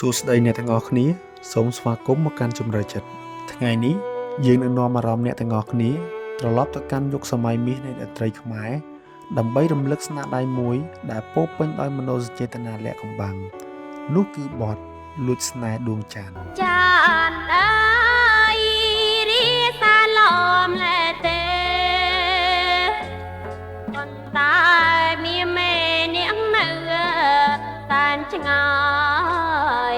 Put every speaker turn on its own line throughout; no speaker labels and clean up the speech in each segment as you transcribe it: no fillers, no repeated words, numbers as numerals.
សួស្តីអ្នកទាំងអស់គ្នាសូមស្វាគមន៍មកកាន់ជំរឿចិត្តថ្ងៃនេះយើងនឹងនាំអារម្មណ៍អ្នកទាំងអស់គ្នាត្រឡប់ទៅកាន់យុគសម័យមាសនៃតន្ត្រីខ្មែរដើម្បីរំលឹកស្នាដៃមួយដែលពោរពេញដោយមនោសញ្ចេតនាលាក់កំបាំងនោះគឺបទលួចស្នេហ៍ដួងច័ន្ទ
ចានអើយរីសាឡំលែទេប៉ុន្តែមានមេនាងនៅតានឆ្ងាយ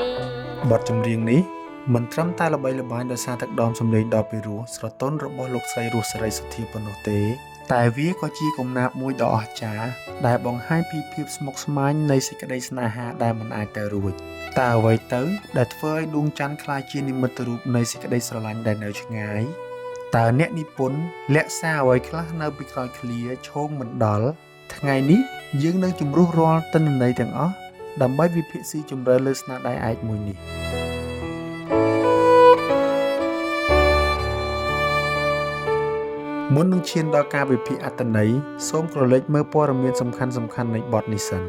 បទចម្រៀងនេះមិនត្រឹមតែល្បីល្បាញដោយសារទឹកដមសម្លេងដ៏ពិរោះស្រទន់របស់លោកស្រីរស់សេរីសុទ្ធាប៉ុណ្ណោះទេតែវាក៏ជាគំនាបមួយដ៏អស្ចារ្យដែលបង្ហាញពីភាពស្មុគស្មាញនៃសេចក្តីស្នេហាដែលមិនអាចទៅរួចតើអ្វីទៅដែលធ្វើឲ្យដួងច័ន្ទក្លាយជានិមិត្តរូបនៃសេចក្តីស្រឡាញ់ដែលនៅឆ្ងាយតើអ្នកនិពន្ធលាក់សារអ្វីខ្លះនៅពីក្រោយឃ្លាឈោងមិនដល់ថ្ងៃនេះយើងនឹងជំរុះរាល់ទិន្នន័យទាំងអស់ដើម្បីវិភាគស៊ីជម្រៅលើស្នាដៃឯកមួយនេះមុននឹងឈានដល់ការវិភាគអត្ថន័យសូមក្រឡេកមើលព័ត៌មានសំខាន់ៗនៃបទនេះសិន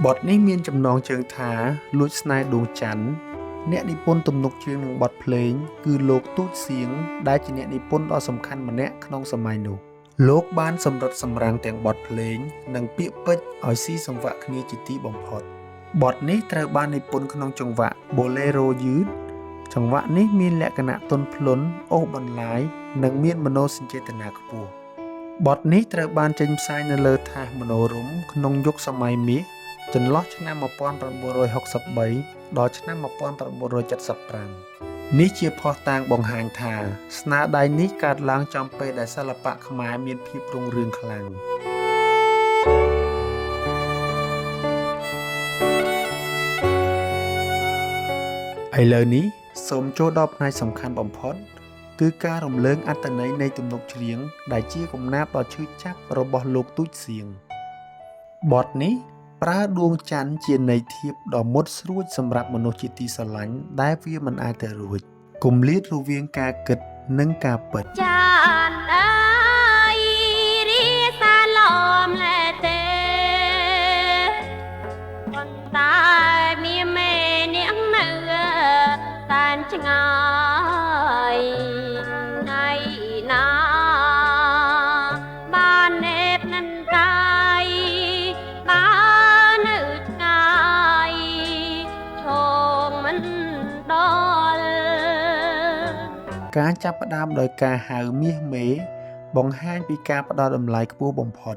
បទនេះមានចំណងជើងថាលួចស្នេហ៍ដួងច័ន្ទអ្នកនិពន្ធទំនុកច្រៀងនឹងបទភ្លេងគឺលោកទូចសៀងដែលជាអ្នកនិពន្ធដ៏សំខាន់ម្នាក់ក្នុងសម័យនោះលោកបានសម្រិតសម្រាំងទាំងបទភ្លេងនិងពាក្យពេចន៍ឲ្យស៊ីសង្វាក់គ្នាជាទីបំផុតបទនេះត្រូវបាននិពន្ធក្នុងចង្វាក់ Bolero យឺតចង្វាក់នេះមានលក្ខណៈទន់ភ្លន់អូសបន្លាយនិងមានមនោសញ្ចេតនាខ្ពស់បទនេះត្រូវបានចេញផ្សាយនៅលើថាសមនោរម្យក្នុងយុគសម័យមាសចន្លោះឆ្នាំ1963ដល់ឆ្នាំ1975នេះជាភស្តុតាងបង្ហាញថាស្នាដៃនេះកើតឡើងចំពេលដែលសិល្បៈខ្មែរមានភាពរុងរឿងខ្លាំងឥឡូវនេះសូមចូលដល់ផ្នែកសំខាន់បំផុតគឺការរំលើងអត្ថន័យនៃទំនុកច្រៀងដែលជាកំណាព្យដ៏ឈឺចាប់របស់លោកទូចសៀងបទនេះប្រើដួងច័ន្ទជាន័យធៀបដ៏មុតស្រួចសម្រាប់មនុស្សជាទីស្រឡាញ់ដែលវាមិនអាចទៅរួចគម្លាតរវាងការគិតនិងការពិត
ចានអើយរីសាឡំលែទេប៉ុន្តែមានមេនាងនៅតានឆ្ងាយថ្ងៃណាបាននេបនឹងកាយបាននៅឆ្ងាយឈោងមិនដល់
ការចាប់ផ្ដើមដោយការហៅមាសមេបង្ហាញពីការផ្ដល់តម្លៃខ្ពស់បំផុត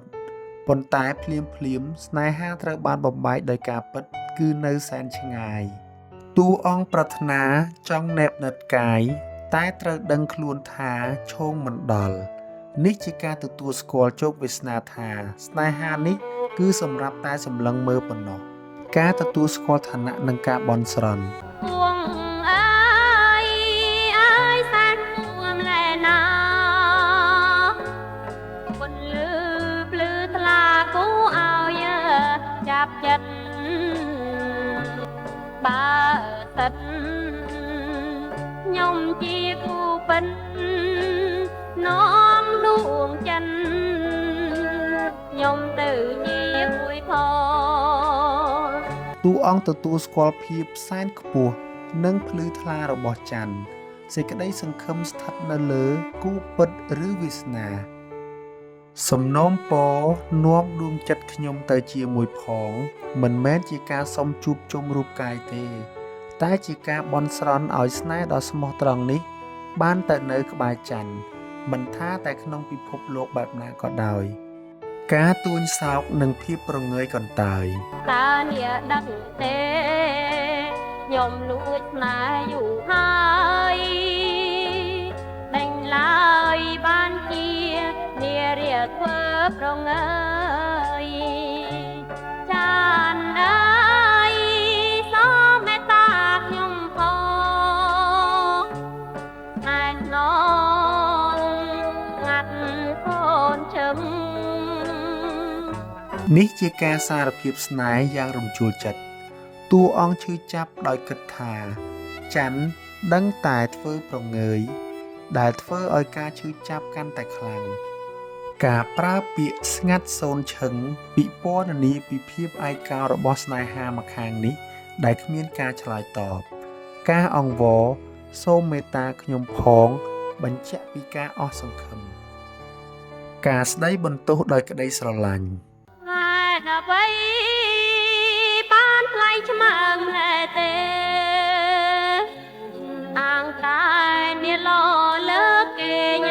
ប៉ុន្តែភ្លាមស្នេហាត្រូវបានបំបែកដោយការពិតគឺនៅសែនឆ្ងាយតួអង្គប្រាថ្នាចង់ណែបណិតកាយតែត្រូវដឹងខ្លួនថាឈោងមិនដល់នេះជាការទទួលស្គាល់ជោគវាសនាថាស្នេហានេះគឺសម្រាប់តែសម្លឹងមើលប៉ុណ្ណោះការទទួលស្គាល់ឋានៈនិងការបន់ស្រន់
ពួងអើយសានពួងលែណាពន្លឺភ្លឺថ្លាគូឲ្យចាប់ចិត្តបើសិតខ្ញុំជាគូពិននាំដួងច័ន្ទខ្ញុំទៅជាគួយខ
តួអង្គទទួលស្គាល់ភាពសែនខ្ពស់និងភ្លឺថ្លារបស់ច័ន្ទសេចក្តីសង្ឃឹមស្ថិតនៅលើគូពិតឬវាសនាសំណូមពរនាំដួងចិត្តខ្ញុំទៅជាមួយផងមិនមែនជាការសុំជួបជុំរូបកាយទេតែជាការបន់ស្រន់ឲ្យស្នេហ៍ដ៏ស្មោះត្រង់នេះបានទៅនៅក្បែរច័ន្ទមិនថាតែក្នុងពិភពលោកបែបណាក៏ដោយការទួញសោកនិងភាពប្រងើយកន្តើយ
តើអ្នកដឹងទេខ្ញុំលួចស្នេហ៍យូរហើយដេញឡើយបានជានារីធ្វើប្រងើយចានអើយសូមមេត្តាខ្ញុំផងណែនាំងាត់កូនជឹម
នេះជាការសារភាពស្នេហ៍យ៉ាងរំជួលចិត្តតួអង្គឈឺចាប់ដោយគិតថាច័ន្ទដឹងតែធ្វើប្រងើយដែលធ្វើឲ្យការឈឺចាប់កាន់តែខ្លាំងការប្រើពាក្យស្ងាត់សូនឈឹងពិពណ៌នាពីភាពឯកោរបស់ស្នេហាម្ខាងនេះ ដែលគ្មានការឆ្លើយតបការអង្វរសូមមេត្តាខ្ញុំផងបញ្ជាក់ពីការអស់សង្ឃឹមការស្ដីបន្ទោសដោយក្តីស្រឡាញ់
ហេតុអ្វីបានថ្លៃឆ្មើងណែទេអាងកាយនេះលោលើកគេញ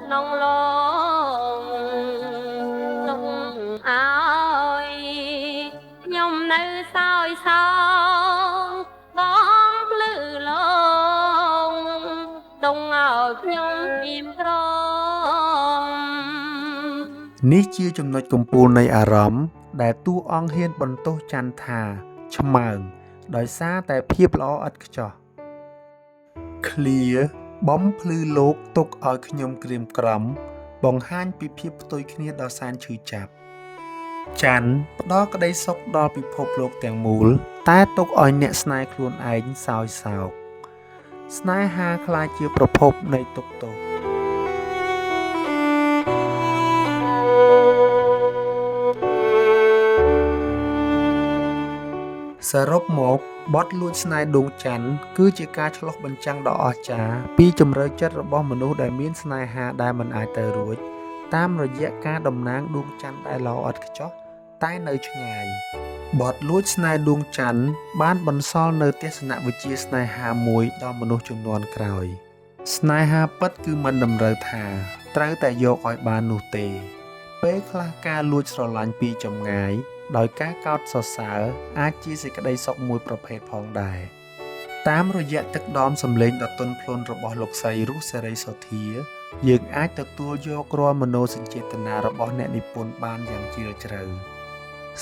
ក្នុងលងទុំអើយខ្ញុំនៅសោយសោបងភ្លឺលងដងឲ្យខ្ញុំពីមក្រម
នេះជាចំណុចកំពូលនៃអារម្មណ៍ដែលតួអង្គហ៊ានបន្ទោសច័ន្ទថាឆ្មើងដោយសារតែភាពល្អឥតខ្ចោះឃ្លាបំភ្លឺលោកទុកឲ្យខ្ញុំក្រៀមក្រំបង្ហាញពីភាពផ្ទុយគ្នាដ៏សែនឈឺចាប់ច័ន្ទផ្ដល់ក្តីសុខដល់ពិភពលោកទាំងមូលតែទុកឲ្យអ្នកស្នេហ៍ខ្លួនឯងសោយសោកស្នេហាក្លាយជាប្រភពនៃទុក្ខទោស សរុបមកបទលួចស្នេហ៍ដួងច័ន្ទគឺជាការឆ្លុះបញ្ចាំងដ៏អស្ចារ្យពីជម្រៅចិត្តរបស់មនុស្សដែលមានស្នេហាដែលមិនអាចទៅរួចតាមរយៈការតំណាងដួងច័ន្ទដែលល្អឥតខ្ចោះតែនៅឆ្ងាយបទលួចស្នេហ៍ដួងច័ន្ទបានបន្សល់នូវទស្សនវិជ្ជាស្នេហាមួយដល់មនុស្សជំនាន់ក្រោយស្នេហាពិតគឺមិនតម្រូវថាត្រូវតែយកឲ្យបាននោះទេពេលខ្លះការលួចស្រឡាញ់ពីចម្ងាយ ដោយការកោតសរសើរអាចជាសេចក្តីសុខមួយប្រភេទផងដែរតាមរយៈទឹកដមសម្លេងដ៏ទន់ភ្លន់របស់លោកស្រីរស់សេរីសុទ្ធាយើងអាចទទួលយករាល់មនោសញ្ចេតនារបស់អ្នកនិពន្ធបានយ៉ាងជ្រាលជ្រៅ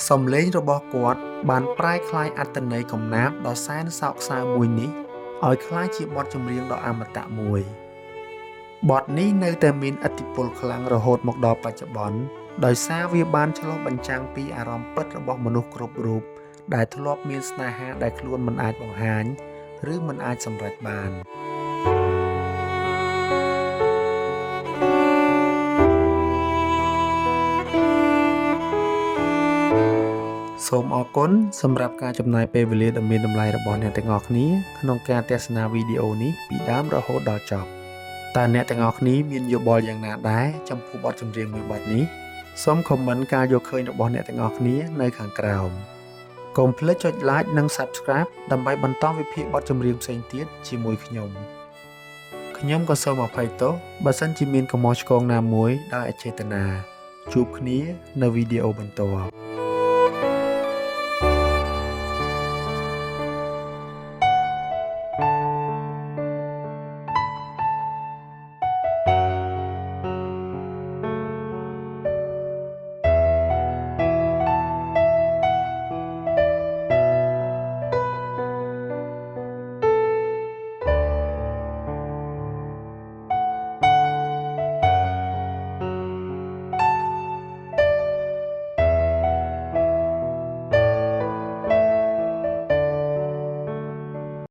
សម្លេងរបស់គាត់បានប្រែក្លាយអត្ថន័យកំណាព្យដ៏សែនសោកសៅមួយនេះឲ្យក្លាយជាបទចម្រៀងដ៏អមតៈមួយបទនេះនៅតែមានឥទ្ធិពលខ្លាំងរហូតមកដល់បច្ចុប្បន្ន ដោយសារវាបានឆ្លុះបញ្ចាំងពីអារម្មណ៍ពិតរបស់មនុស្សគ្រប់រូបដែលធ្លាប់មានស្នេហាដែលខ្លួនមិនអាចបង្ហាញឬមិនអាចសម្រេចបានសូមអរគុណសម្រាប់ការចំណាយពេលវេលាដ៏មានតម្លៃរបស់អ្នកទាំងអស់គ្នាក្នុងការទស្សនាវីដេអូនេះពីដើមរហូតដល់ចប់តើអ្នកទាំងអស់គ្នាមានយោបល់យ៉ាងណាដែរចំពោះបទចម្រៀងមួយបទនេះ សូមខមមិនការយកឃើញរបស់អ្នកទាំងអស់គ្នានៅខាងក្រោមកុំភ្លេចចុច like និង subscribe ដើម្បីបន្តវិភាគបទចម្រៀងផ្សេងទៀតជាមួយខ្ញុំក៏សូមអភ័យទោសបើសិនជាមានកំហុសឆ្គងណាមួយដោយអចេតនាជួបគ្នានៅវីដេអូបន្ទាប់